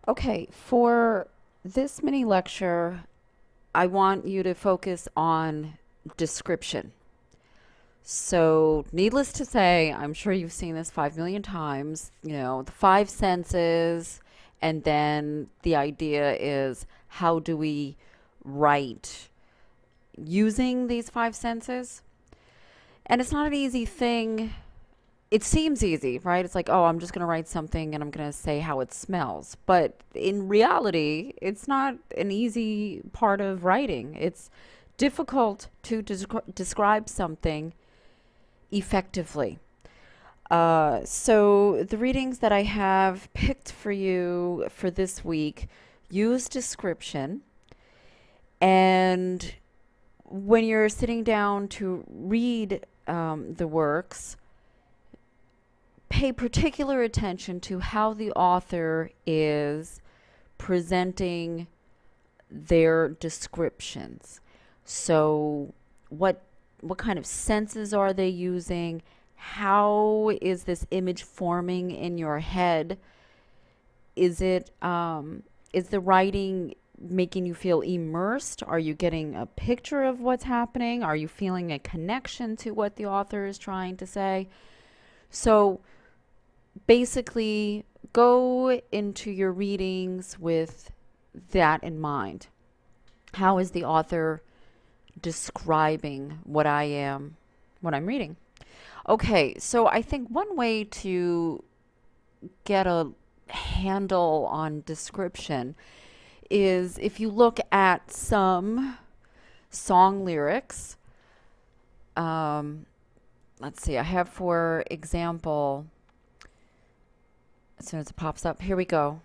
Okay, for this mini lecture, I want you to focus on description. So, needless to say, I'm sure you've seen this 5 million times, the five senses, and then the idea is how do we write using these five senses? And it's not an easy thing. It seems easy, right? It's like, oh, I'm just going to write something and I'm going to say how it smells. But in reality, it's not an easy part of writing. It's difficult to describe something effectively. So, the readings that I have picked for you for this week use description. And when you're sitting down to read the works, pay particular attention to how the author is presenting their descriptions. So, what kind of senses are they using? How is this image forming in your head? Is the writing making you feel immersed? Are you getting a picture of what's happening? Are you feeling a connection to what the author is trying to say? So basically, go into your readings with that in mind. How is the author describing what I'm reading? Okay, so I think one way to get a handle on description is if you look at some song lyrics. Um, let's see, I have, for example, as soon as it pops up, here we go.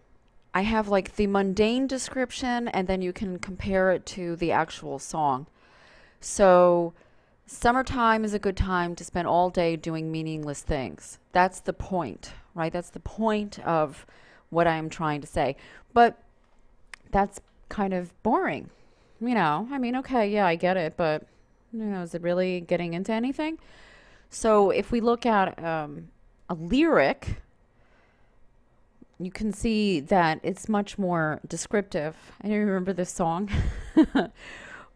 I have like the mundane description, and then you can compare it to the actual song. So, summertime is a good time to spend all day doing meaningless things. That's the point, right? That's the point of what I'm trying to say. But that's kind of boring. I mean, okay, yeah, I get it, but is it really getting into anything? So, if we look at a lyric, you can see that it's much more descriptive. I don't remember this song,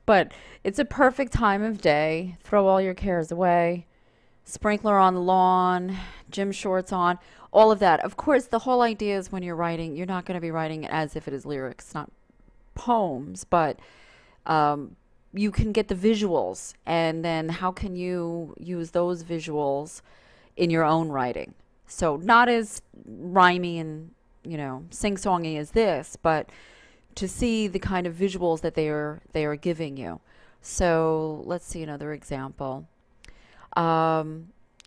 but it's a perfect time of day. Throw all your cares away. Sprinkler on the lawn, gym shorts on, all of that. Of course, the whole idea is when you're writing, you're not going to be writing it as if it is lyrics, not poems, but um, you can get the visuals, and then how can you use those visuals in your own writing? So not as rhymey and sing-songy as this, but to see the kind of visuals that they are giving you. So let's see another example. Another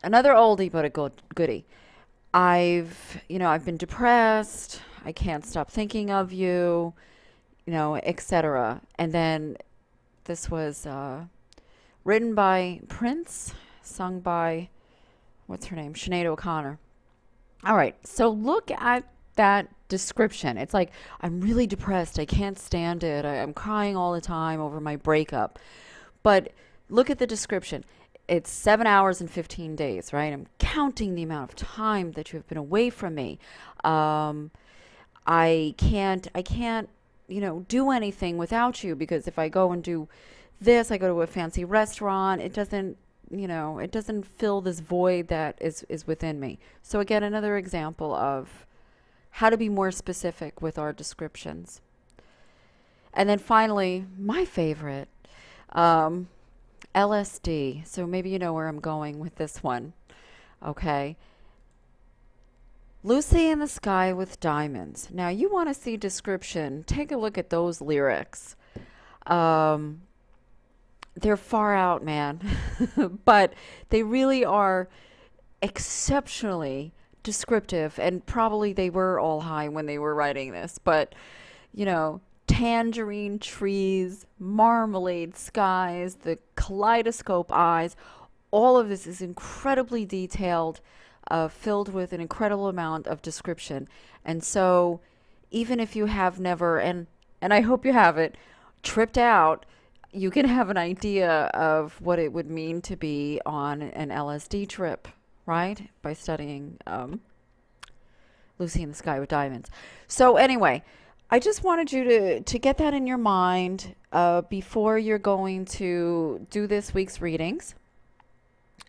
oldie but a goodie. I've been depressed. I can't stop thinking of you, etc. And then this was written by Prince, sung by, what's her name? Sinead O'Connor. All right, so look at that description. It's like, I'm really depressed. I can't stand it. I'm crying all the time over my breakup. But look at the description. It's 7 hours and 15 days, right? I'm counting the amount of time that you have been away from me. Um, I can't, do anything without you, because if I go and do this, I go to a fancy restaurant, it doesn't fill this void that is within me. So again, another example of how to be more specific with our descriptions. And then finally, my favorite, um, LSD. So maybe you know where I'm going with this one. Okay. Lucy in the Sky with Diamonds. Now, you want to see description, take a look at those lyrics. Um, they're far out, man. But they really are exceptionally descriptive, and probably they were all high when they were writing this. But, tangerine trees, marmalade skies, the kaleidoscope eyes, all of this is incredibly detailed, filled with an incredible amount of description. And so, even if you have never, and I hope you have it, tripped out, you can have an idea of what it would mean to be on an LSD trip, right? By studying Lucy in the Sky with Diamonds. So anyway, I just wanted you to get that in your mind before you're going to do this week's readings.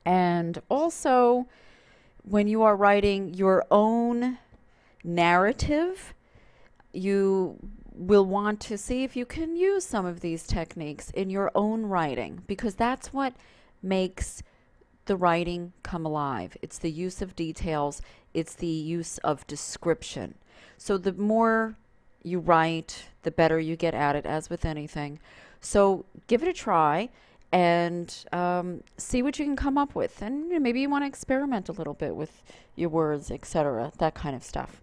And also, when you are writing your own narrative, you will want to see if you can use some of these techniques in your own writing, because that's what makes the writing come alive. It's the use of details, it's the use of description. So the more you write, the better you get at it, as with anything. So give it a try and see what you can come up with. And maybe you want to experiment a little bit with your words, etc., that kind of stuff.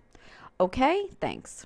Okay, thanks.